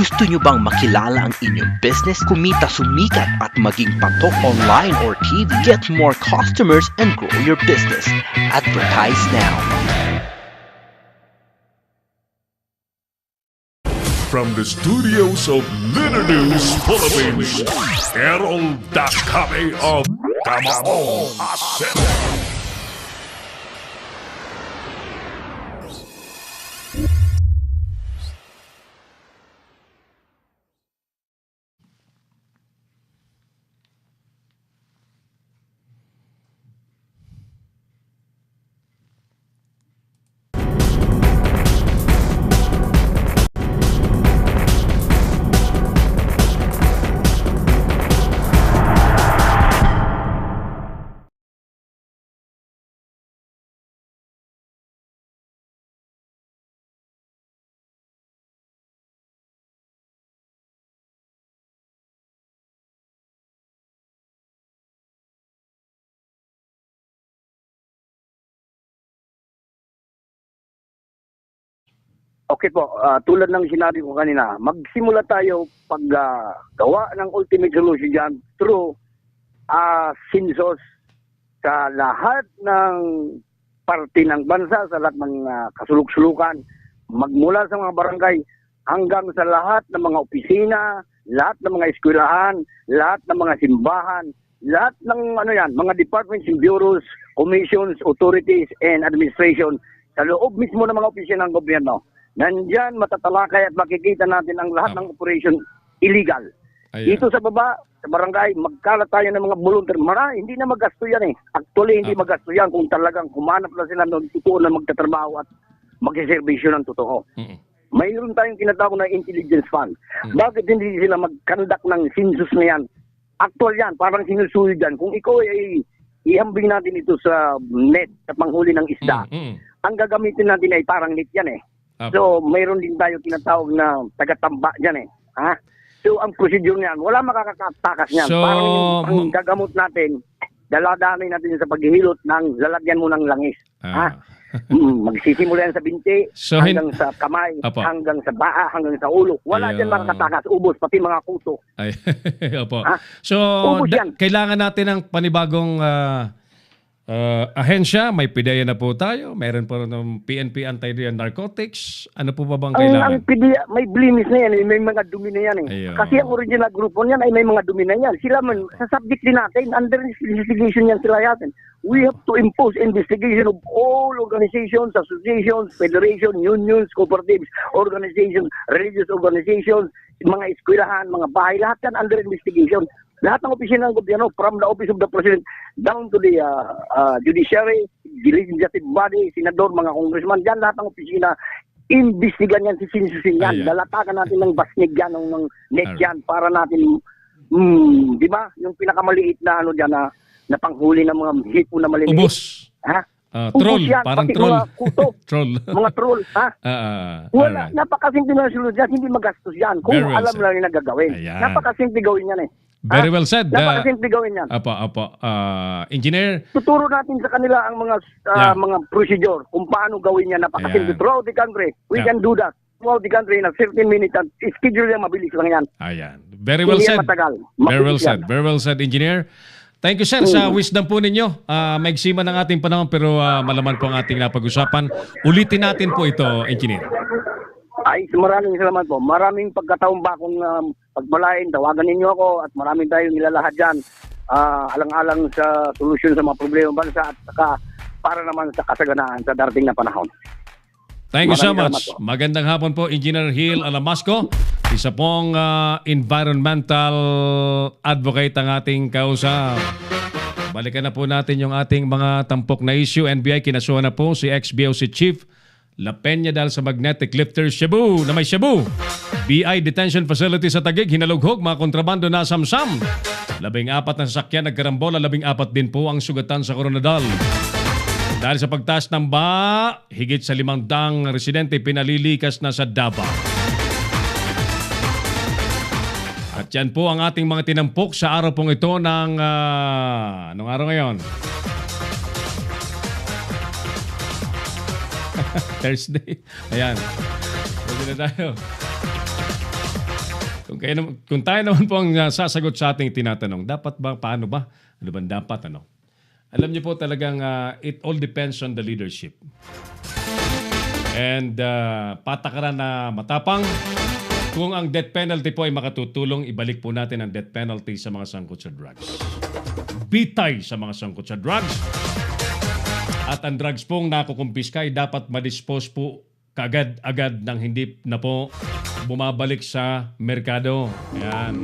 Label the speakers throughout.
Speaker 1: Gusto nyo bang makilala ang inyong business, kumita, sumikat at maging patok online or TV? Get more customers and grow your business. Advertise now.
Speaker 2: From the studios of Litter News Philippines, Errol Dakabe of Tamaong Aset.
Speaker 3: Okay po, tulad ng sinabi ko kanina, magsimula tayo paggawa ng ultimate solution dyan through census sa lahat ng parte ng bansa, sa lahat ng kasuluk-sulukan, magmula sa mga barangay hanggang sa lahat ng mga opisina, lahat ng mga eskwelahan, lahat ng mga simbahan, lahat ng mga departments and bureaus, commissions, authorities, and administration sa loob mismo ng mga opisina ng gobyerno. Nandyan matatalakay at makikita natin ang lahat ng operation illegal.
Speaker 4: Ayan.
Speaker 3: Dito sa baba, sa barangay, magkalat tayo ng mga volunteer. Hindi na magasto yan eh. Actually, hindi magasto yan kung talagang kumanap na sila ng totoo na magtatrabaho at magsiservisyo ng totoo. Mayroon tayong tinatawag na intelligence fund. Bakit hindi sila mag-conduct ng census na yan? Actual yan, parang sinusuyo dyan. Kung ikaw ay ihambing natin ito sa net at panghuli ng isda, ang gagamitin natin ay parang net yan eh. So, mayroon din tayo tinatawag na taga-tamba dyan eh. Ha? So, ang procedure niyan, wala makakatakas niyan.
Speaker 4: So,
Speaker 3: parang ang gagamot natin, daladaanin natin sa paghihilot ng lalagyan mo ng langis. Ha? Magsisimula yan sa binti, hanggang sa kamay, hanggang sa baa, hanggang sa ulo. Wala dyan makakatakas, ubos, pati mga kuto.
Speaker 4: Ay, opo.
Speaker 3: Ha?
Speaker 4: So,
Speaker 3: Ubos yan.
Speaker 4: kailangan natin ng panibagong ahensya. May PIDEA na po tayo. Meron po ng PNP Anti-Narcotics. Ano po ba bang kailangan?
Speaker 3: Ang PIDEA, may blimis na yan. May mga dumi na yan eh.
Speaker 4: Ayun.
Speaker 3: Kasi ang original grupo niyan ay may mga dumi na yan. Sila man, sa subject din natin, under investigation yan sila yatin. We have to impose investigation of all organizations, associations, federation, unions, cooperatives, organizations, religious organizations, mga eskwelahan, mga bahay, lahat yan under investigation. Lahat ng opisina ng gobyerno, from the office of the president down to the judiciary, legislative body, senador, mga congressman, dyan lahat ng opisina, imbestigan yan, sisinsusin yan, lalatakan natin ng basnig yan, ng net yan, para natin, di ba, yung pinakamaliit na dyan, na panghuli ng mga hipo na maliliit.
Speaker 4: Ubos.
Speaker 3: Ha?
Speaker 4: Troll,
Speaker 3: yan,
Speaker 4: parang
Speaker 3: pati
Speaker 4: troll.
Speaker 3: Mga kuto,
Speaker 4: Troll.
Speaker 3: mga troll, ha? Wala,
Speaker 4: Alright.
Speaker 3: napakasimple na sunod yan, hindi magastos yan. Kung
Speaker 4: Very well
Speaker 3: alam
Speaker 4: said.
Speaker 3: lang yung nagagawin.
Speaker 4: Ayan.
Speaker 3: Napakasimple gawin yan eh.
Speaker 4: Very well said.
Speaker 3: Napakasimple gawin yan.
Speaker 4: Apo. Engineer,
Speaker 3: Tuturo natin sa kanila ang mga mga procedure kung paano gawin yan. Napakasimple.
Speaker 4: Ayan.
Speaker 3: Throughout the country, we can do that. Throughout the country, in a 15 minutes, at schedule yan, mabilis lang yan.
Speaker 4: ayan. Very well
Speaker 3: Hindi
Speaker 4: said.
Speaker 3: yan matagal.
Speaker 4: Very well
Speaker 3: Mabilis
Speaker 4: said.
Speaker 3: yan.
Speaker 4: Very well said, Engineer. Thank you, sir, sa wisdom po ninyo. Maigsiman ng ating panahon pero malaman po ang ating napag-usapan. Ulitin natin po ito, Engineer.
Speaker 3: Ay, maraming salamat po. Maraming pagkataon ba akong pagmalain, tawagan ninyo ako at maraming tayong nilalahad dyan. Alang-alang sa solusyon sa mga problema ng bansa at saka para naman sa kasaganaan sa darating na panahon.
Speaker 4: Thank you so
Speaker 3: Maraming
Speaker 4: much.
Speaker 3: salamat po.
Speaker 4: Magandang hapon po, Engineer Hill Alamasco. Isa pong environmental advocate ang ating kausap. Balikan na po natin yung ating mga tampok na issue. NBI, kinasuhan na po si ex-BOC Chief La Peña dahil sa magnetic lifter Cebu na may Cebu. BI Detention Facility sa Taguig, hinalughog, mga kontrabando na samsam. 14 na sasakyan nagkarambola, 14 din po ang sugatan sa Coronadal. Dahil sa pagtaas ng baha, higit sa 500 residente pinalilikas na sa Davao. At yan po ang ating mga tinampok sa araw pong ito ng... anong araw ngayon? Thursday. Ayan. Pwede na tayo. Kung tayo naman po ang sasagot sa ating tinatanong, dapat ba, paano ba? Ano ba dapat, ano? Alam niyo po talagang it all depends on the leadership. And patakaran na matapang, kung ang death penalty po ay makatutulong, ibalik po natin ang death penalty sa mga sangkot sa drugs. Bitay sa mga sangkot sa drugs. At ang drugs pong nakukumpiska ay dapat madispose po kaagad-agad nang hindi na po bumabalik sa merkado. Ayan.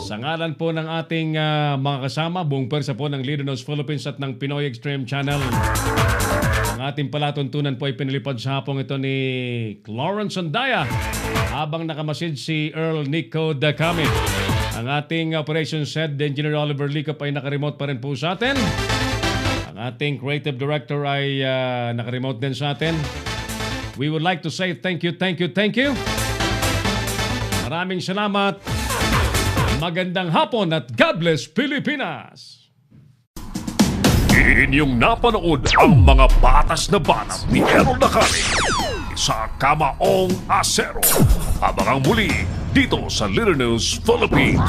Speaker 4: Sa ngalan po ng ating mga kasama, buong pwersa po ng Leader News Philippines at ng Pinoy Extreme Channel. Ang ating palatuntunan po ay pinilipad sa hapong ito ni Clarence Andaya habang nakamasid si Earl Nico Dacame. Ang ating operations head, Engineer Oliver Licop, ay nakaremote pa rin po sa atin. Ang ating creative director ay nakaremote din sa atin. We would like to say thank you. Maraming salamat. Magandang hapon at God bless Pilipinas!
Speaker 2: Inyong napanood ang mga batas na banat ni Errol Dacame sa Kamaong Asero. Abangang muli dito sa Leader News Philippines.